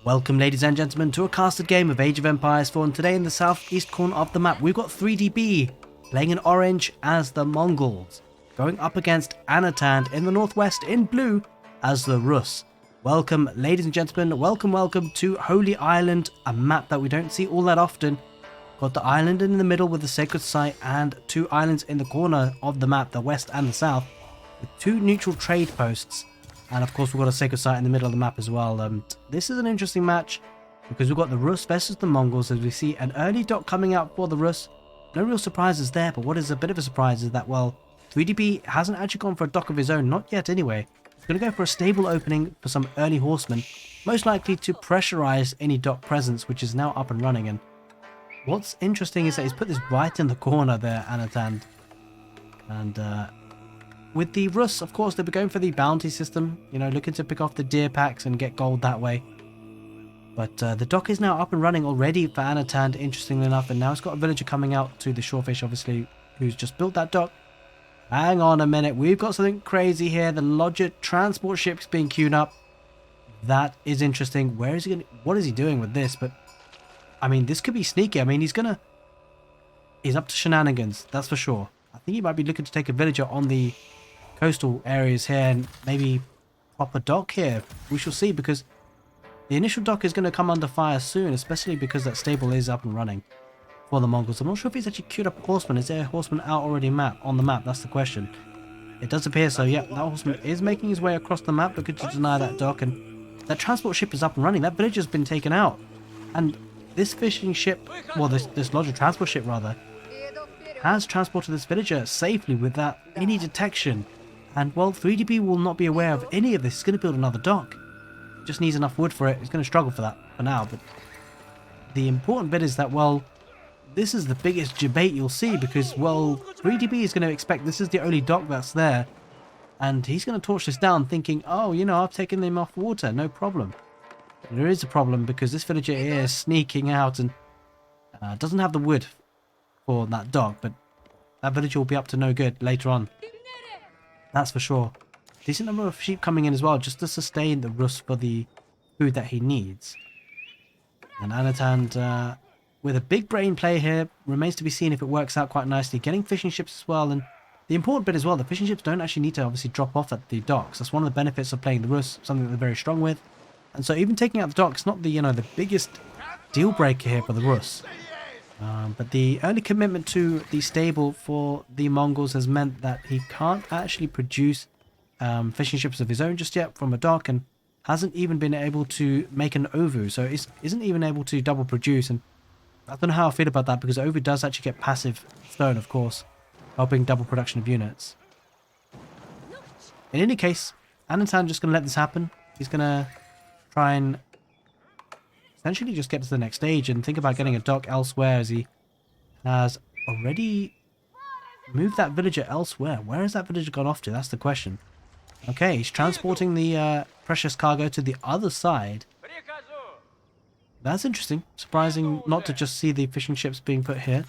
Welcome ladies and gentlemen to a casted game of Age of Empires 4, and today in the southeast corner of the map we've got 3DB playing in orange as the Mongols, going up against Anotand in the northwest in blue as the Rus. Welcome ladies and gentlemen, welcome to Holy Island, a map that we don't see all that often. Got the island in the middle with the sacred site and two islands in the corner of the map, the west and the south, with two neutral trade posts. And of course we've got a sacred site in the middle of the map as well. This is an interesting match because we've got the Rus versus the Mongols, as we see an early dot coming out for the Rus. No real surprises there, but what is a bit of a surprise is that, well, 3DB hasn't actually gone for a dock of his own, not yet anyway. He's going to go for a stable opening for some early horsemen, most likely to pressurize any dock presence, which is now up and running. And what's interesting is that he's put this right in the corner there, Anotand. And with the Rus, of course, they'll be going for the bounty system, you know, looking to pick off the deer packs and get gold that way. But the dock is now up and running already for Anotand, interestingly enough, and now it's got a villager coming out to the shorefish, obviously, who's just built that dock. Hang on a minute, we've got something crazy here. The Lodger transport ship's being queued up. That is interesting. Where is he going? What is he doing with this? But I mean, this could be sneaky. I mean, he's up to shenanigans, that's for sure. I think he might be looking to take a villager on the coastal areas here and maybe pop a dock here. We shall see, because the initial dock is going to come under fire soon, especially because that stable is up and running for the Mongols. I'm not sure if he's actually queued up a horseman. Is there a horseman out already on the map? That's the question. It does appear so. Yeah, that horseman is making his way across the map, looking to deny that dock, and that transport ship is up and running. That villager's been taken out, and this fishing ship, well, this Lodger transport ship rather, has transported this villager safely without any detection. And, well, 3DB will not be aware of any of this. He's going to build another dock. Just needs enough wood for it. He's going to struggle for that for now. But the important bit is that, well, this is the biggest debate you'll see, because, well, 3DB is going to expect this is the only dock that's there. And he's going to torch this down thinking, oh, you know, I've taken them off water. No problem. But there is a problem, because this villager here is sneaking out and doesn't have the wood for that dock. But that villager will be up to no good later on. That's for sure. Decent number of sheep coming in as well, just to sustain the Rus for the food that he needs. And Anotand, with a big brain play here, remains to be seen if it works out quite nicely. Getting fishing ships as well, and the important bit as well, the fishing ships don't actually need to obviously drop off at the docks. That's one of the benefits of playing the Rus, something that they're very strong with. And so even taking out the docks, not the, you know, the biggest deal breaker here for the Rus. But the early commitment to the stable for the Mongols has meant that he can't actually produce fishing ships of his own just yet from a dock, and hasn't even been able to make an ovu, so isn't even able to double produce. And I don't know how I feel about that, because ovu does actually get passive stone, of course, helping double production of units. In any case, Anotand just going to let this happen. He's going to try and essentially just get to the next stage and think about getting a dock elsewhere, as he has already moved that villager elsewhere. Where has that villager gone off to? That's the question. Okay, he's transporting the precious cargo to the other side. That's interesting. Surprising not to just see the fishing ships being put here.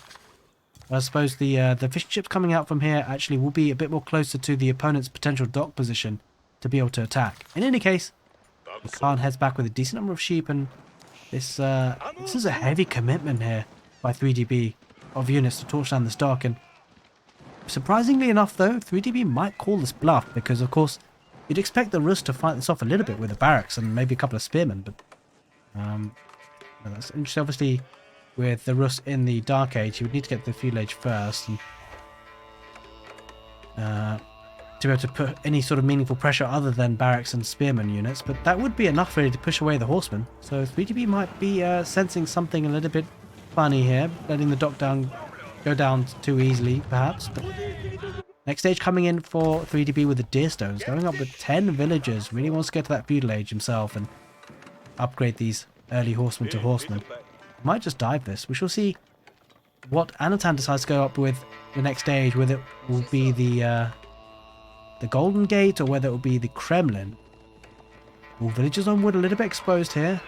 I suppose the fishing ships coming out from here actually will be a bit more closer to the opponent's potential dock position to be able to attack. In any case, the Khan heads back with a decent number of sheep, and this is a heavy commitment here by 3DB of units to torch down this dock. And surprisingly enough, though, 3DB might call this bluff, because, of course, you'd expect the Rus to fight this off a little bit with the barracks and maybe a couple of spearmen. But that's interesting. Obviously, with the Rus in the Dark Age, you would need to get the Feudal Age first, and to be able to put any sort of meaningful pressure other than barracks and spearmen units. But that would be enough really to push away the horsemen. So 3DB might be sensing something a little bit funny here, letting the dock go down too easily, perhaps. But next stage coming in for 3DB with the deer stones, going up with 10 villagers. Really wants to get to that feudal age himself and upgrade these early horsemen to horsemen. Might just dive this. We shall see what Anotand decides to go up with the next stage, whether it will be the Golden Gate or whether it will be the Kremlin. All villagers on wood, a little bit exposed here.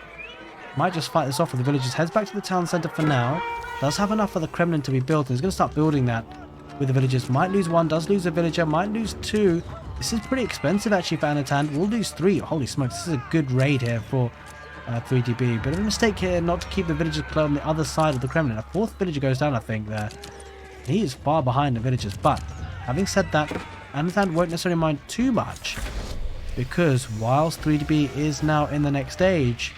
Might just fight this off with the villagers. Heads back to the town centre for now. Does have enough for the Kremlin to be built, and he's going to start building that with the villagers. Might lose one, does lose a villager, might lose two. This is pretty expensive actually for Anotand. We'll lose three. Holy smokes, this is a good raid here for 3DB. Bit of a mistake here not to keep the villagers clear on the other side of the Kremlin. A fourth villager goes down, I think, there. He is far behind the villagers, but having said that, Anotand won't necessarily mind too much, because whilst 3DB is now in the next stage,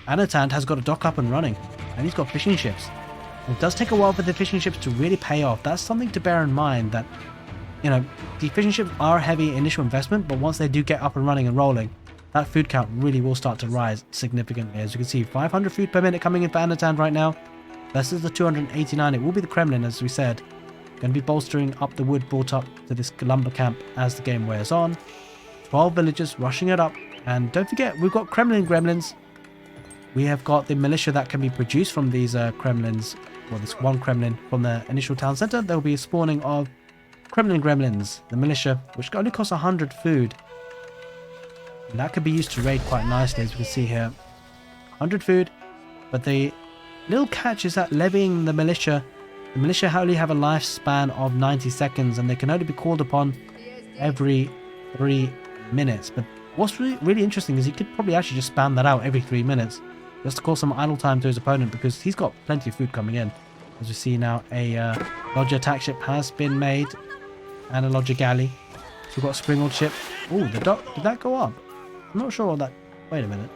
Anotand has got a dock up and running, and he's got fishing ships. It does take a while for the fishing ships to really pay off. That's something to bear in mind, that, you know, the fishing ships are a heavy initial investment, but once they do get up and running and rolling, that food count really will start to rise significantly. As you can see, 500 food per minute coming in for Anotand right now. Versus the 289. It will be the Kremlin, as we said. Going to be bolstering up the wood brought up to this lumber camp as the game wears on. 12 villagers rushing it up. And don't forget, we've got Kremlin gremlins. We have got the militia that can be produced from these Kremlins. Well, this one Kremlin from the initial town center. There will be a spawning of Kremlin gremlins, the militia, which only costs 100 food. And that could be used to raid quite nicely, as we can see here. 100 food, but the little catch is that levying the militia only have a lifespan of 90 seconds, and they can only be called upon every 3 minutes. But what's really interesting is he could probably actually just spam that out every 3 minutes, just to cause some idle time to his opponent, because he's got plenty of food coming in. As we see now, a Lodger attack ship has been made, and a Lodger galley. So we've got a Springald ship. Oh, the dock, did that go up? I'm not sure what that... Wait a minute.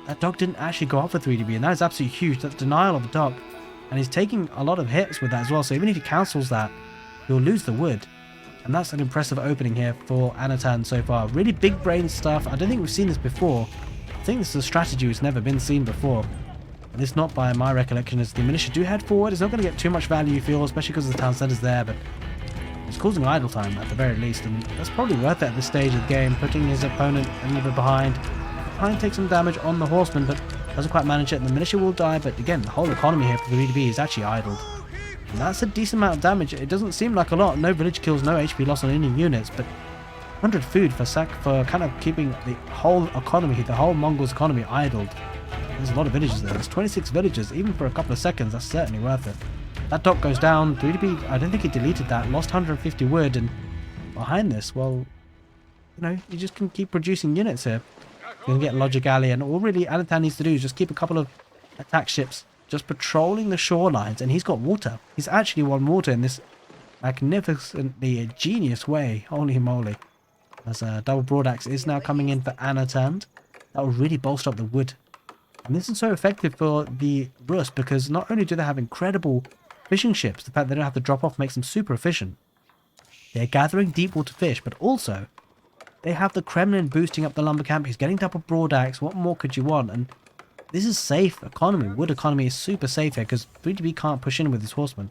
That dock didn't actually go up for 3DB, and that is absolutely huge. That's denial of the dock. And he's taking a lot of hits with that as well, so even if he cancels that, he'll lose the wood. And that's an impressive opening here for Anotand so far. Really big brain stuff. I don't think we've seen this before. I think this is a strategy that's never been seen before. And it's not by my recollection, as the militia do head forward. It's not going to get too much value, you feel, especially because the town center's there, but it's causing idle time at the very least, and that's probably worth it at this stage of the game, putting his opponent a little bit behind. Trying to take some damage on the horseman, but doesn't quite manage it, and the militia will die. But again, the whole economy here for the 3DB is actually idled, and that's a decent amount of damage. It doesn't seem like a lot. No village kills, no HP loss on any units, but 100 food for kind of keeping the whole economy, the whole Mongols economy idled. There's a lot of villages there. There's 26 villages, even for a couple of seconds. That's certainly worth it. That dock goes down. 3DB, I don't think he deleted that. Lost 150 wood, and behind this, well, you know, you just can keep producing units here. You can get Lodger galley, and all really Anotand needs to do is just keep a couple of attack ships just patrolling the shorelines, and he's got water. He's actually won water in this magnificently genius way. Holy moly. As a double broadaxe is now coming in for Anotand. That will really bolster up the wood. And this is so effective for the Rus, because not only do they have incredible fishing ships, the fact they don't have to drop off makes them super efficient. They're gathering deep water fish, but also they have the Kremlin boosting up the lumber camp. He's getting double broadaxe. What more could you want? And this is safe economy. Wood economy is super safe here, because 3DB can't push in with his horsemen.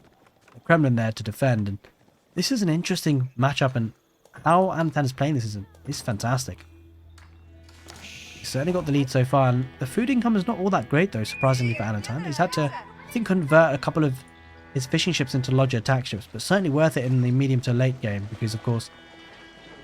The Kremlin there to defend, and this is an interesting matchup, and how Anotand is playing this is fantastic. He's certainly got the lead so far, and the food income is not all that great though, surprisingly, for Anotand. He's had to, I think, convert a couple of his fishing ships into Lodger attack ships, but certainly worth it in the medium to late game, because of course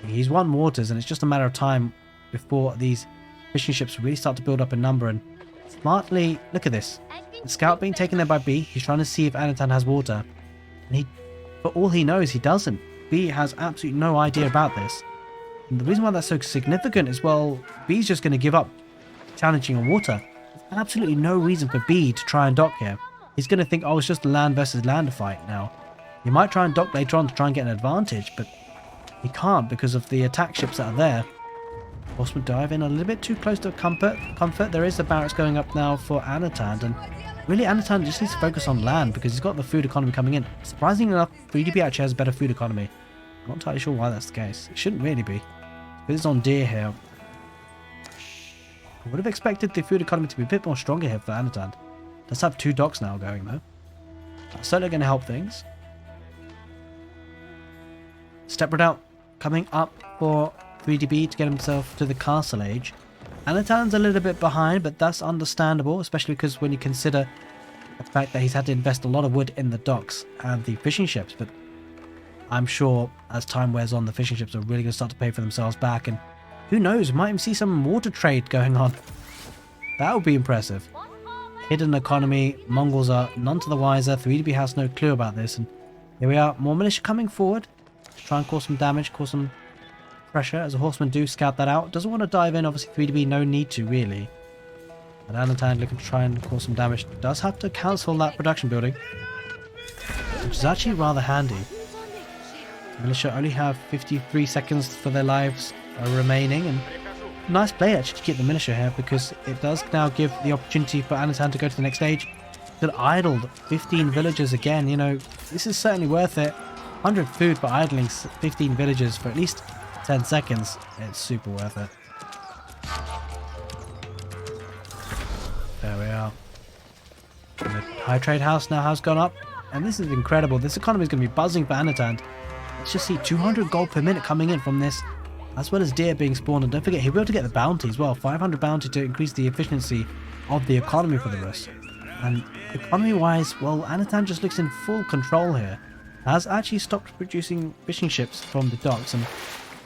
he's won waters, and it's just a matter of time before these fishing ships really start to build up in number. And smartly, look at this, the scout being taken there by B. He's trying to see if Anotand has water, and for all he knows, he doesn't. B has absolutely no idea about this, and the reason why that's so significant is, well, B's just going to give up challenging on water. There's absolutely no reason for B to try and dock here. He's going to think, oh, it's just a land versus land fight now. He might try and dock later on to try and get an advantage, but he can't because of the attack ships that are there. Horseman dive in a little bit too close to comfort. There is the barracks going up now for Anotand, and really Anotand just needs to focus on land because he's got the food economy coming in. Surprisingly enough, 3DB actually has a better food economy. I'm not entirely sure why that's the case. It shouldn't really be. But it's on deer here. I would have expected the food economy to be a bit more stronger here for Anotand. Does have 2 docks now going though. That's certainly going to help things. Step Redoubt coming up for 3DB to get himself to the castle age. Anotand's a little bit behind, but that's understandable, especially because when you consider the fact that he's had to invest a lot of wood in the docks and the fishing ships. But I'm sure as time wears on, the fishing ships are really going to start to pay for themselves back, and who knows, we might even see some water trade going on. That would be impressive. Hidden economy, Mongols are none to the wiser. 3DB has no clue about this, and here we are, more militia coming forward to try and cause some damage, cause some pressure, as the horsemen do scout that out. Doesn't want to dive in, obviously 3DB, no need to really. But Anotand looking to try and cause some damage. Does have to cancel that production building, which is actually rather handy. The militia only have 53 seconds for their lives remaining, and nice play actually to keep the militia here, because it does now give the opportunity for Anotand to go to the next stage. That idled 15 villagers again. You know, this is certainly worth it. 100 food for idling 15 villagers for at least 10 seconds. It's super worth it. There we are. And the high trade house now has gone up, and this is incredible. This economy is going to be buzzing for Anotand. Let's just see 200 gold per minute coming in from this, as well as deer being spawned. And don't forget, he'll be able to get the bounty as well. 500 bounty to increase the efficiency of the economy for the Rus. And economy-wise, well, Anotand just looks in full control here. Has actually stopped producing fishing ships from the docks, and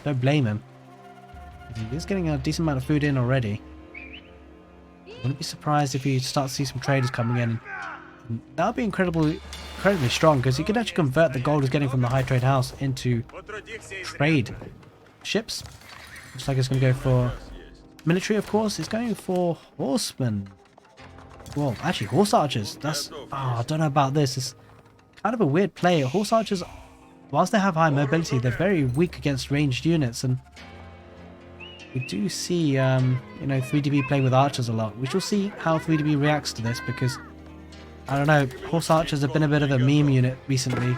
don't blame him. He is getting a decent amount of food in already. Wouldn't be surprised if he starts to see some traders coming in. And that would be incredibly strong, because he could actually convert the gold he's getting from the high trade house into trade ships. Looks like it's going to go for military, of course. It's going for horsemen. Well, actually, horse archers. That's... oh, I don't know about this. It's kind of a weird play. Horse archers, whilst they have high mobility, they're very weak against ranged units, and we do see, you know, 3DB playing with archers a lot. We shall see how 3DB reacts to this, because, I don't know, horse archers have been a bit of a meme unit recently.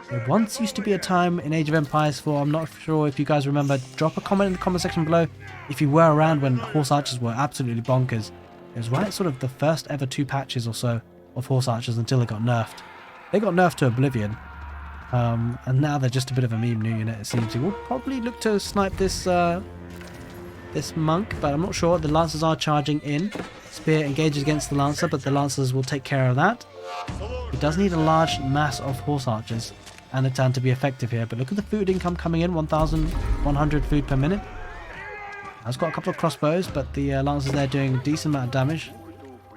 There once used to be a time in Age of Empires 4, I'm not sure if you guys remember. Drop a comment in the comment section below if you were around when horse archers were absolutely bonkers. It was right at sort of the first ever 2 patches or so of horse archers until they got nerfed. They got nerfed to oblivion. And now they're just a bit of a meme new unit, it seems. We'll probably look to snipe this this monk, but I'm not sure. The lancers are charging in. Spear engages against the lancer, but the lancers will take care of that. He does need a large mass of horse archers, Anotand, to be effective here. But look at the food income coming in, 1,100 food per minute. Has got a couple of crossbows, but the lancers there doing a decent amount of damage.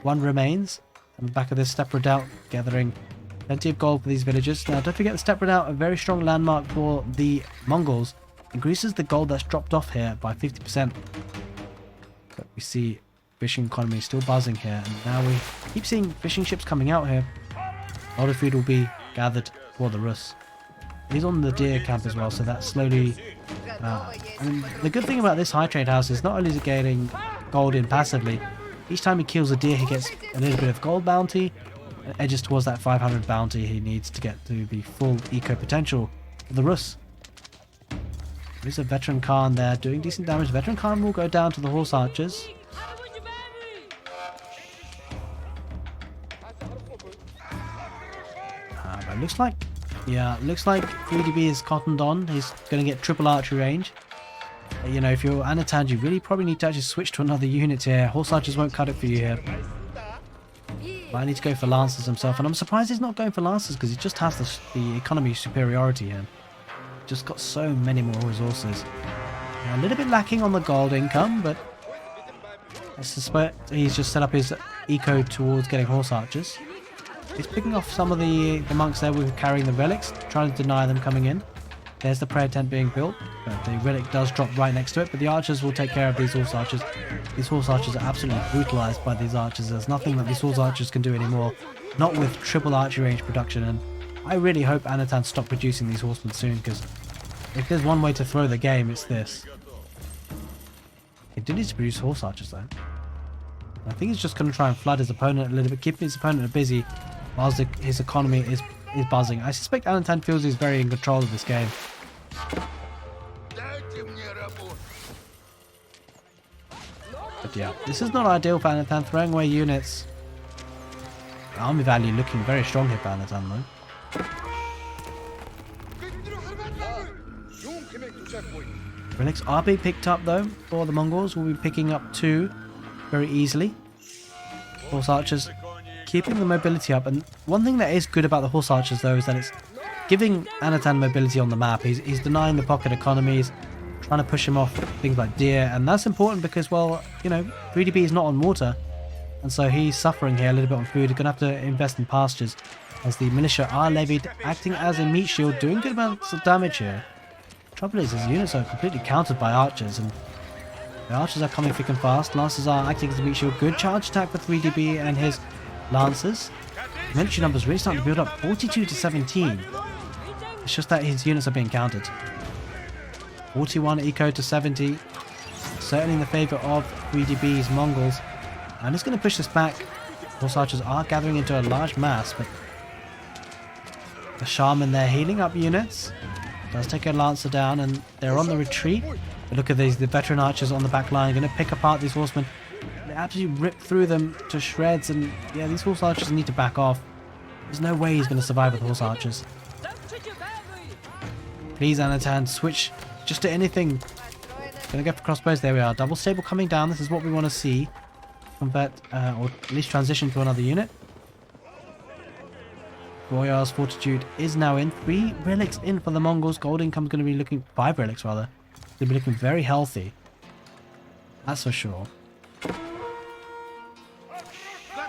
1 remains. On the back of this steppe redoubt, gathering plenty of gold for these villagers. Now, don't forget the steppe redoubt, a very strong landmark for the Mongols. Increases the gold that's dropped off here by 50%. But we see fishing economy still buzzing here, and now we keep seeing fishing ships coming out here. A lot of food will be gathered for the Rus. He's on the deer camp as well, so that's slowly... and the good thing about this high trade house is not only is it getting gold in passively, each time he kills a deer he gets a little bit of gold bounty, and edges towards that 500 bounty he needs to get to the full eco potential for the Rus. There's a veteran Khan there doing decent damage. Veteran Khan will go down to the horse archers. But it looks like... yeah, looks like 3DB is cottoned on. He's going to get triple archery range. You know, if you're Anotand, you really probably need to actually switch to another unit here. Horse archers won't cut it for you here. Might need to go for lancers himself. And I'm surprised he's not going for lancers, because he just has the economy superiority here. Just got so many more resources. Now, a little bit lacking on the gold income, but I suspect he's just set up his eco towards getting horse archers. He's picking off some of the monks there with carrying the relics, trying to deny them coming in. There's the prayer tent being built, but the relic does drop right next to it. But the archers will take care of these horse archers. These horse archers are absolutely brutalized by these archers. There's nothing that these horse archers can do anymore. Not with triple archery range production. And I really hope Anotand stop producing these horsemen soon, because if there's one way to throw the game, it's this. He did need to produce horse archers though. I think he's just going to try and flood his opponent a little bit, keeping his opponent busy whilst his economy is buzzing. I suspect Anotand feels he's very in control of this game. But yeah, this is not ideal for Anotand, throwing away units. Army value looking very strong here for Anotand though. Relics are being picked up though for the Mongols. We'll be picking up 2 very easily. Horse archers keeping the mobility up, and one thing that is good about the horse archers though is that it's giving Anotand mobility on the map. He's denying the pocket economies, trying to push him off things like deer, and that's important because, well, you know, 3DB is not on water, and so he's suffering here a little bit on food. He's going to have to invest in pastures, as the militia are levied, acting as a meat shield, doing good amounts of damage here. Trouble is, his units are completely countered by archers, and The archers are coming thick and fast. Lancers are acting as a meat shield. Good charge attack for 3DB and his lancers. Military numbers really starting to build up. 42 to 17. It's just that his units are being countered. 41 eco to 70. Certainly in the favour of 3DB's Mongols. And it's going to push this back. Horse archers are gathering into a large mass, but the shaman there healing up units. Does take a lancer down, and they're on the retreat. But look at these, the veteran archers on the back line, going to pick apart these horsemen. They absolutely rip through them to shreds, and yeah, these horse archers need to back off. There's no way he's going to survive with horse archers. Please, Anotand, switch just to anything. Going to go for crossbows. There we are. Double stable coming down. This is what we want to see. Convert, or at least transition to another unit. Royale's Fortitude is now in. 3 relics in for the Mongols. Gold income's going to be looking... 5 relics, rather. Going to be looking very healthy. That's for sure.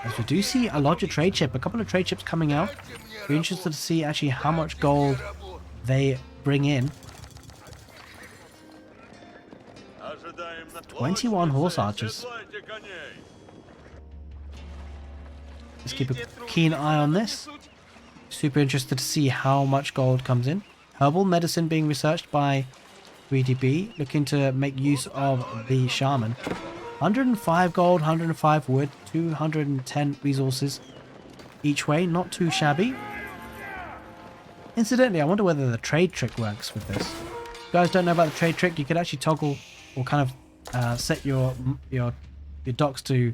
As we do see a larger trade ship. A couple of trade ships coming out. We're interested to see actually how much gold they bring in. 21 horse archers. Let's keep a keen eye on this. Super interested to see how much gold comes in. Herbal medicine being researched by 3DB, looking to make use of the shaman. 105 gold, 105 wood, 210 resources each way, not too shabby. Incidentally, I wonder whether the trade trick works with this. If you guys don't know about the trade trick, you could actually toggle or kind of set your docks to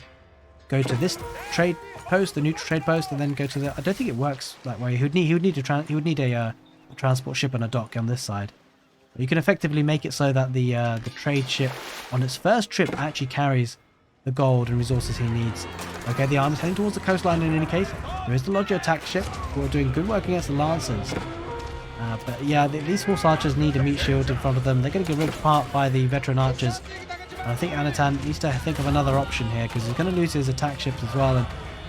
go to this trade post, the neutral trade post, and then go to the... I don't think it works that way. He would need a transport ship and a dock on this side. But you can effectively make it so that the trade ship on its first trip actually carries the gold and resources he needs. Okay, the army's heading towards the coastline in any case. There is the Lodger attack ship, who are doing good work against the Lancers. But yeah, these horse archers need a meat shield in front of them. They're going to get ripped apart by the veteran archers. And I think Anotand needs to think of another option here, because he's going to lose his attack ships as well. And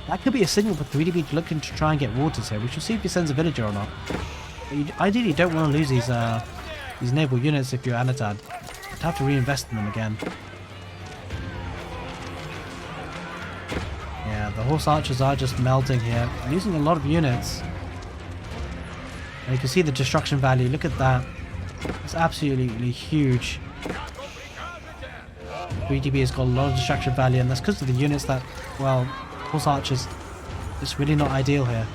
that could be a signal for 3DB looking to try and get waters here. We shall see if he sends a villager or not. But you ideally don't want to lose these naval units if you're Anotand. You'd have to reinvest in them again. Yeah, the horse archers are just melting here, losing a lot of units. And you can see the destruction value. Look at that. It's absolutely huge. 3DB has got a lot of destruction value, and that's because of the units that, well, horse archers, it's really not ideal here.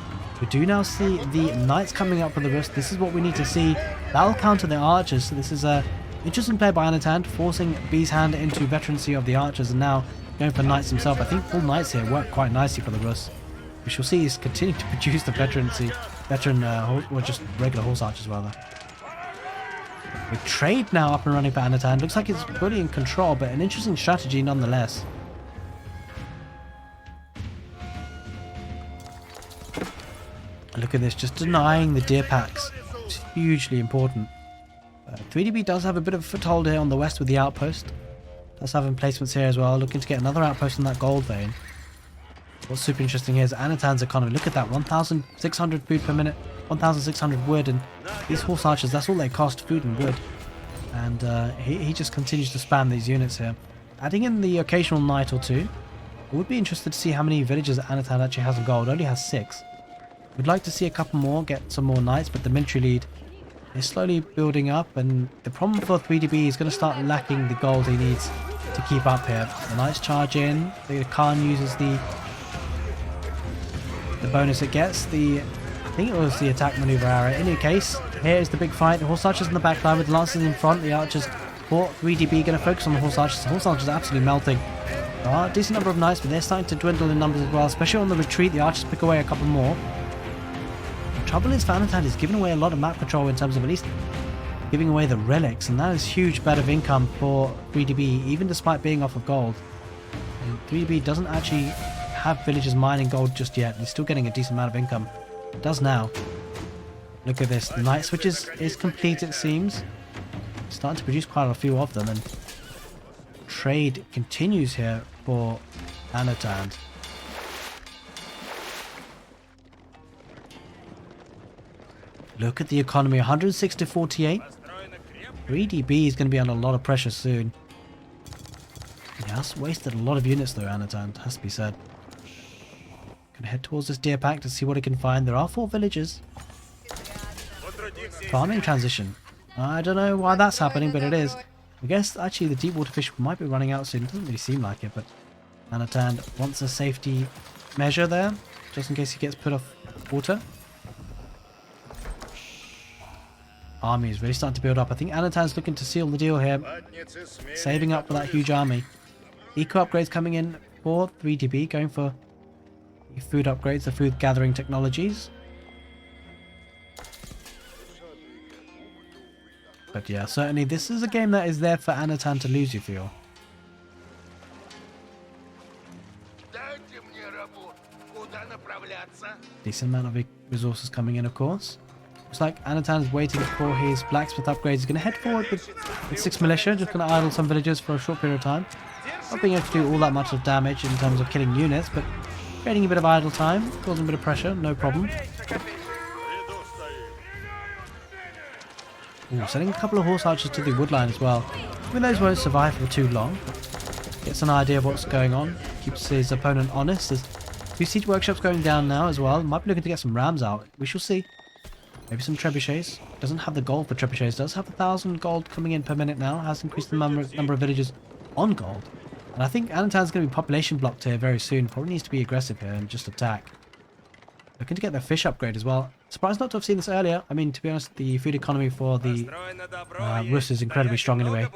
We do now see the knights coming up with the rust. This is what we need to see. That'll counter the archers. So this is a interesting play by Anotand, forcing B's hand into veterancy of the archers, and now going for knights himself. I think full knights here work quite nicely for the rust. We shall see he's continuing to produce the or just regular horse archers rather. With trade now up and running for Anotand, looks like it's fully in control, but an interesting strategy nonetheless. Look at this, just denying the deer packs. It's hugely important. 3DB does have a bit of a foothold here on the west with the outpost. Does have emplacements here as well, looking to get another outpost in that gold vein. What's super interesting here is Anotand's economy. Look at that, 1,600 food per minute, 1,600 wood, and these horse archers, that's all they cost, food and wood. And he just continues to spam these units here. Adding in the occasional knight or two. I would be interested to see how many villages Anotand actually has of gold. Only has 6. We'd like to see a couple more, get some more knights, but the military lead is slowly building up, and the problem for 3DB is going to start lacking the gold he needs to keep up here. The knights charge in, the Khan uses the bonus it gets, I think it was the attack maneuver arrow. In any case, here is the big fight. The horse archers in the back line with the lancers in front, the archers for 3DB going to focus on the horse archers. The horse archers are absolutely melting. There are a decent number of knights, but they're starting to dwindle in numbers as well, especially on the retreat. The archers pick away a couple more. The trouble is, Anotand is giving away a lot of map control in terms of at least giving away the relics, and that is huge bet of income for 3DB, even despite being off of gold. And 3DB doesn't actually have villagers mining gold just yet. He's still getting a decent amount of income. Does now. Look at this. The knight switch is complete, it seems. Starting to produce quite a few of them, and trade continues here for Anotand. Look at the economy, 106 to 48. 3DB is going to be under a lot of pressure soon. That's wasted a lot of units though, Anotand, has to be said. Gonna head towards this deer pack to see what it can find. There are 4 villages. Farming transition. I don't know why that's happening, but it is. I guess actually the deep water fish might be running out soon. It doesn't really seem like it, but Anotand wants a safety measure there, just in case he gets put off water. Army is really starting to build up. I think Anotand's looking to seal the deal here, saving up for that huge army. Eco upgrades coming in for 3DB, going for the food upgrades, the food gathering technologies. But yeah, certainly this is a game that is there for Anotand to lose, you feel. Decent amount of resources coming in, of course. Looks like Anotand is waiting for his blacksmith upgrades. He's going to head forward with 6 militia, just going to idle some villages for a short period of time. Not being able to do all that much of damage in terms of killing units, but creating a bit of idle time, causing a bit of pressure, no problem. Ooh, sending a couple of horse archers to the woodline as well. Even those won't survive for too long. Gets an idea of what's going on, keeps his opponent honest. There's 2 siege workshops going down now as well. Might be looking to get some rams out. We shall see. Maybe some trebuchets. Doesn't have the gold for trebuchets. Does have 1,000 gold coming in per minute now. Has increased the number of villages on gold. And I think Anotand's going to be population blocked here very soon. Probably needs to be aggressive here and just attack. Looking to get their fish upgrade as well. Surprised not to have seen this earlier. I mean, to be honest, the food economy for the Rus is incredibly strong anyway.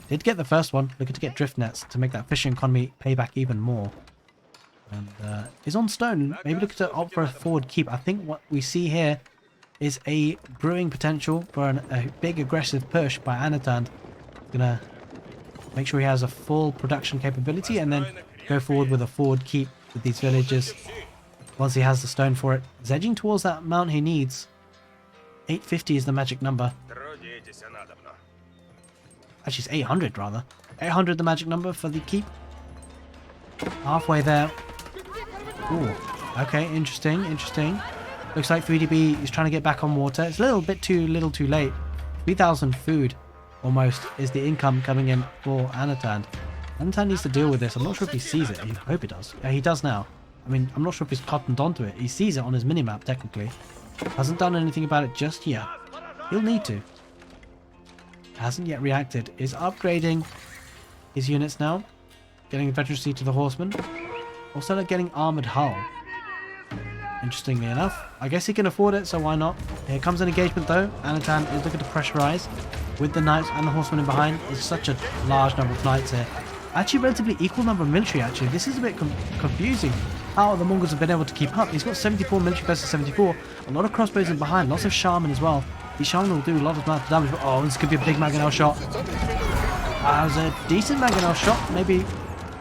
Did get the first one. Looking to get drift nets to make that fishing economy pay back even more. And is on stone. Maybe looking to opt for a forward keep. I think what we see here is a brewing potential for a big aggressive push by Anotand. Gonna make sure he has a full production capability and then go forward with a forward keep with these villages once he has the stone for it. He's edging towards that amount he needs. 850 is the magic number. Actually, it's 800 rather. 800 the magic number for the keep. Halfway there. Ooh, okay, interesting, interesting. Looks like 3DB is trying to get back on water. It's a little bit too late. 3,000 food almost is the income coming in for Anotand. Anotand needs to deal with this. I'm not sure if he sees it. I hope he does. Yeah, he does now. I mean, I'm not sure if he's cottoned onto it. He sees it on his minimap, technically. Hasn't done anything about it just yet. He'll need to. Hasn't yet reacted. Is upgrading his units now. Getting veterancy to the horsemen. Also getting armored hull. Interestingly enough. I guess he can afford it, so why not? Here comes an engagement though. Anotand is looking to pressurize with the knights and the horsemen in behind. There's such a large number of knights here. Actually, relatively equal number of military, actually. This is a bit confusing how the Mongols have been able to keep up. He's got 74 military versus 74. A lot of crossbows in behind. Lots of shaman as well. These shaman will do a lot of damage. But, oh, this could be a big mangonel shot. That was a decent mangonel shot. Maybe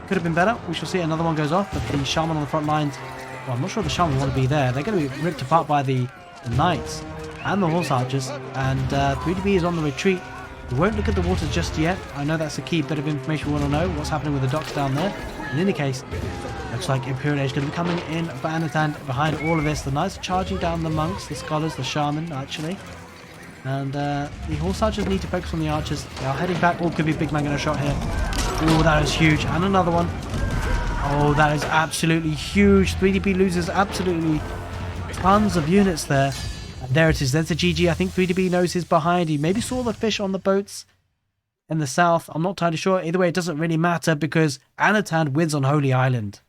could have been better. We shall see. Another one goes off. But the shaman on the front lines... Well, I'm not sure the shaman want to be there. They're going to be ripped apart by the knights and the horse archers. And 3DB is on the retreat. We won't look at the water just yet. I know that's a key bit of information we want to know. What's happening with the docks down there. In any case, looks like Imperial Age is going to be coming in for Anotand behind all of this. The knights are charging down the monks, the scholars, the shaman, actually. And the horse archers need to focus on the archers. They are heading back. Oh, could be a big mangonel shot here. Oh, that is huge. And another one. Oh, that is absolutely huge. 3DB loses absolutely tons of units there. And there it is. There's a GG. I think 3DB knows he's behind. He maybe saw the fish on the boats in the south. I'm not entirely sure. Either way, it doesn't really matter because Anotand wins on Holy Island.